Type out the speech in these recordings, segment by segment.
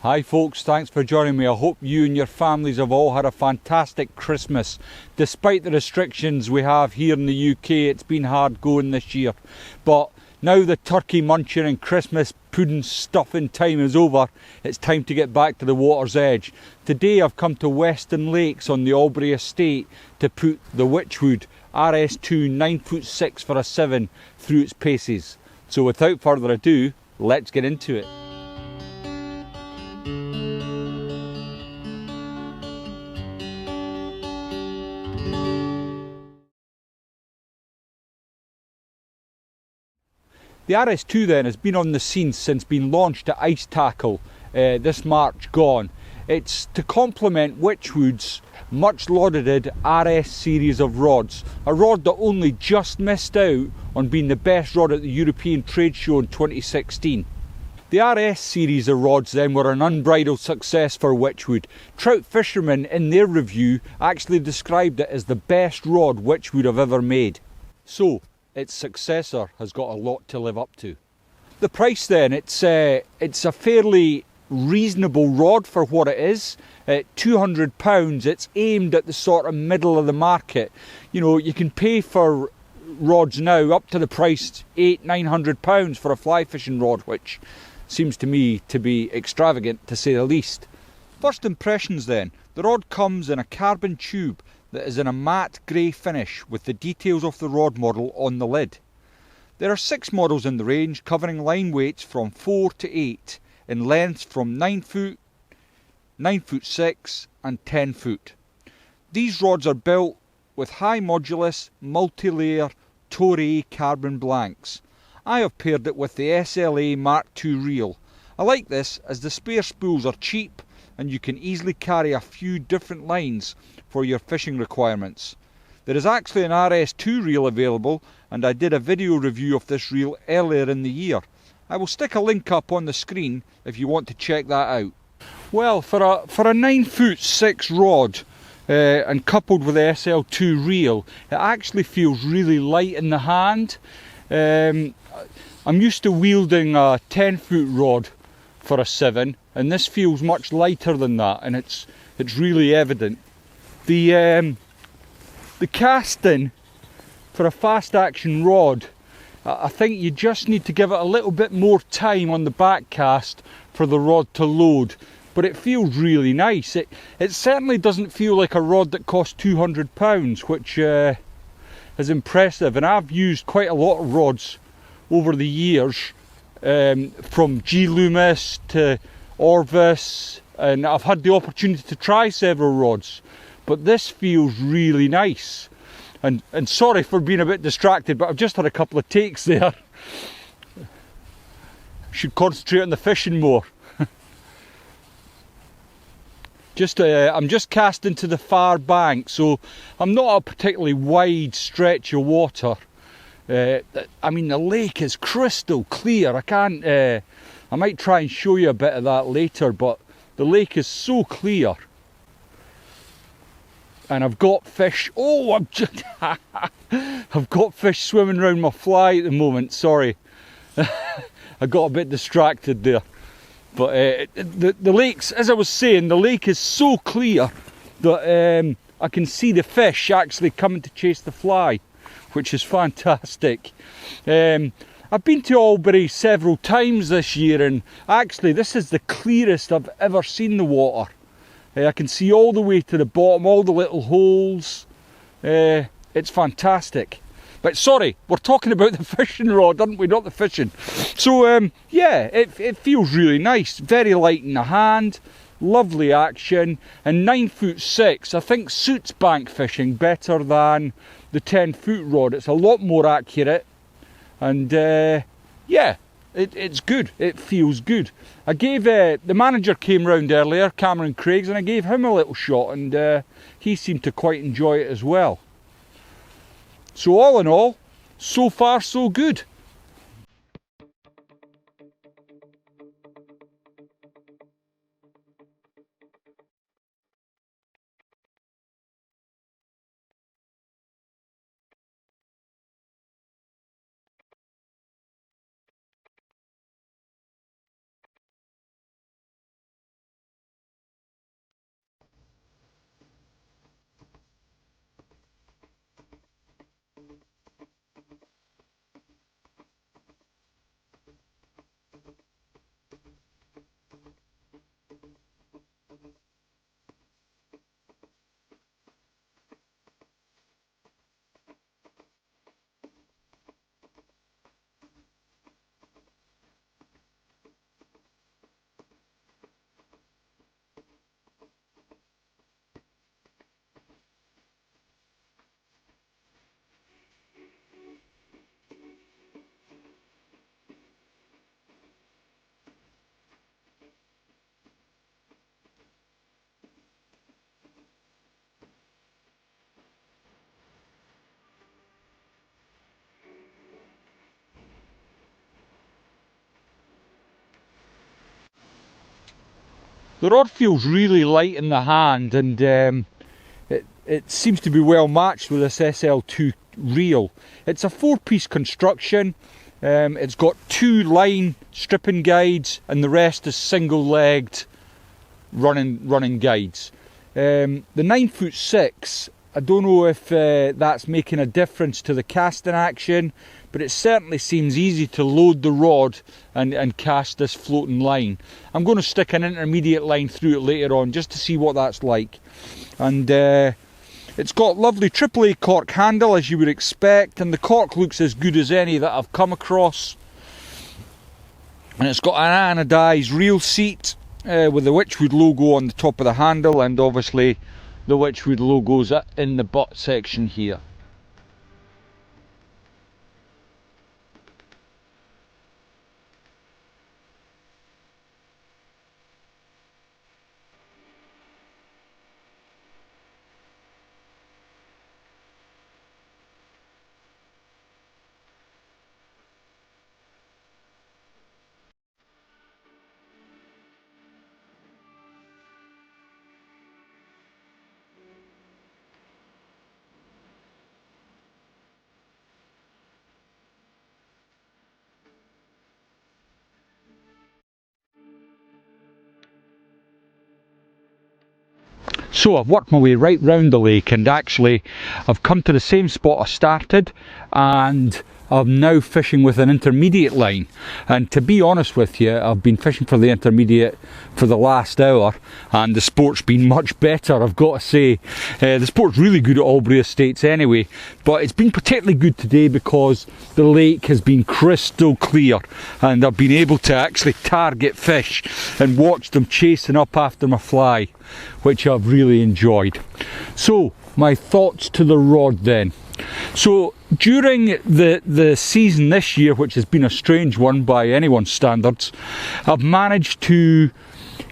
Hi folks, thanks for joining me. I hope you and your families have all had a fantastic Christmas. Despite the restrictions we have here in the UK, it's been hard going this year. But now the turkey munching and Christmas pudding stuffing time is over, it's time to get back to the water's edge. Today I've come to Weston Lakes on the Albury Estate to put the Wychwood RS2 9'6" for a 7 through its paces. So without further ado, let's get into it. The RS2 then has been on the scene since being launched at Ice Tackle this March gone. It's to complement Wychwood's much lauded RS series of rods, a rod that only just missed out on being the best rod at the European Trade Show in 2016. The RS series of rods then were an unbridled success for Wychwood. Trout fishermen in their review actually described it as the best rod Wychwood have ever made. So its successor has got a lot to live up to. The price then, it's a fairly reasonable rod for what it is. At £200, it's aimed at the sort of middle of the market. You know, you can pay for rods now up to the price £800–900 for a fly fishing rod, which seems to me to be extravagant to say the least. First impressions then, the rod comes in a carbon tube that is in a matte grey finish with the details of the rod model on the lid. There are 6 models in the range, covering line weights from 4 to 8, in lengths from 9 foot, 9'6" and 10 foot. These rods are built with high modulus, multi-layer Toray carbon blanks. I have paired it with the SLA Mark II reel. I like this as the spare spools are cheap and you can easily carry a few different lines for your fishing requirements. There is actually an RS2 reel available, and I did a video review of this reel earlier in the year. I will stick a link up on the screen if you want to check that out. Well, for a 9'6" rod and coupled with the SL2 reel, it actually feels really light in the hand. I'm used to wielding a 10-foot rod for a 7, and this feels much lighter than that, and it's really evident. The casting for a fast action rod, I think you just need to give it a little bit more time on the back cast for the rod to load, but it feels really nice. It certainly doesn't feel like a rod that costs £200, which is impressive, and I've used quite a lot of rods over the years, from G Loomis to Orvis, and I've had the opportunity to try several rods, but this feels really nice. And sorry for being a bit distracted, but I've just had a couple of takes there. Should concentrate on the fishing more. I'm just casting to the far bank, so I'm not a particularly wide stretch of water. I mean, the lake is crystal clear. I might try and show you a bit of that later, but the lake is so clear. And I've got fish. Oh, I've got fish swimming around my fly at the moment. Sorry, I got a bit distracted there. But the lakes, as I was saying, the lake is so clear that I can see the fish actually coming to chase the fly, which is fantastic. I've been to Albury several times this year, and actually this is the clearest I've ever seen the water. I can see all the way to the bottom, all the little holes. It's fantastic. But sorry, we're talking about the fishing rod, aren't we? Not the fishing. So yeah, it feels really nice. Very light in the hand, lovely action, and 9'6" I think suits bank fishing better than the 10-foot rod. It's a lot more accurate, and yeah, it's good. It feels good. I gave the manager came round earlier, Cameron Craigs, and I gave him a little shot, and he seemed to quite enjoy it as well. So all in all, so far so good. The rod feels really light in the hand, and it seems to be well matched with this SL2 reel. It's a 4-piece construction. It's got 2 line stripping guides, and the rest is single-legged running guides. The 9'6", I don't know if that's making a difference to the casting action, but it certainly seems easy to load the rod and cast this floating line. I'm going to stick an intermediate line through it later on just to see what that's like. And it's got lovely AAA cork handle, as you would expect, and the cork looks as good as any that I've come across. And it's got an anodised reel seat with the Wychwood logo on the top of the handle, and obviously the Wychwood logos in the butt section here. So I've worked my way right round the lake, and actually I've come to the same spot I started, and I'm now fishing with an intermediate line. And to be honest with you, I've been fishing for the intermediate for the last hour, and the sport's been much better, I've got to say. The sport's really good at Albury Estates anyway, but it's been particularly good today because the lake has been crystal clear, and I've been able to actually target fish and watch them chasing up after my fly, which I've really enjoyed. So my thoughts to the rod then. So during the season this year, which has been a strange one by anyone's standards, I've managed to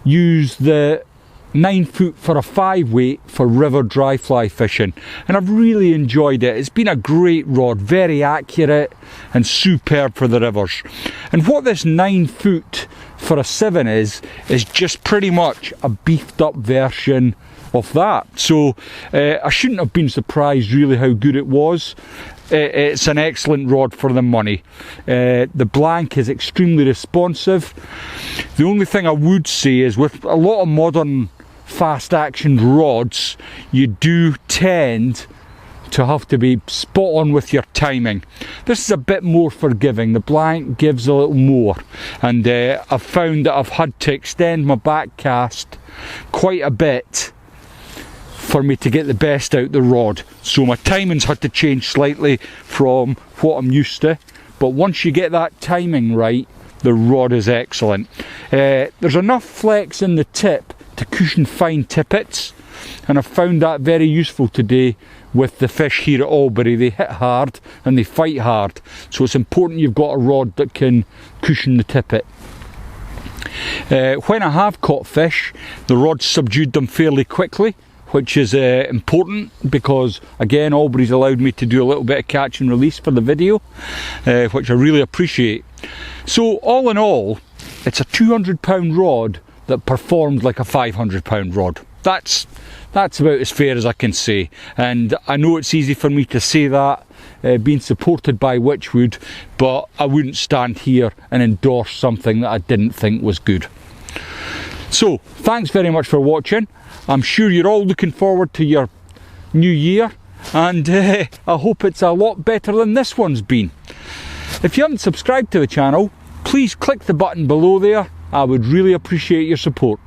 use the 9 foot for a 5 weight for river dry fly fishing, and I've really enjoyed it. It's been a great rod, very accurate and superb for the rivers. And what this 9 foot for a 7 is just pretty much a beefed up version of that. So I shouldn't have been surprised really how good it was. It's an excellent rod for the money. The blank is extremely responsive. The only thing I would say is with a lot of modern fast action rods, you do tend to have to be spot on with your timing. This is a bit more forgiving. The blank gives a little more, and I've found that I've had to extend my back cast quite a bit for me to get the best out the rod. So my timing's had to change slightly from what I'm used to, but once you get that timing right, the rod is excellent. There's enough flex in the tip to cushion fine tippets, and I've found that very useful today with the fish here at Albury. They hit hard and they fight hard, so it's important you've got a rod that can cushion the tippet. When I have caught fish, the rod's subdued them fairly quickly, which is important because, again, Albury's allowed me to do a little bit of catch and release for the video, which I really appreciate. So all in all, it's a 200-pound rod that performed like a 500-pound rod. That's about as fair as I can say, and I know it's easy for me to say that being supported by Wychwood, but I wouldn't stand here and endorse something that I didn't think was good. So thanks very much for watching. I'm sure you're all looking forward to your new year, and I hope it's a lot better than this one's been. If you haven't subscribed to the channel, please click the button below there. I would really appreciate your support.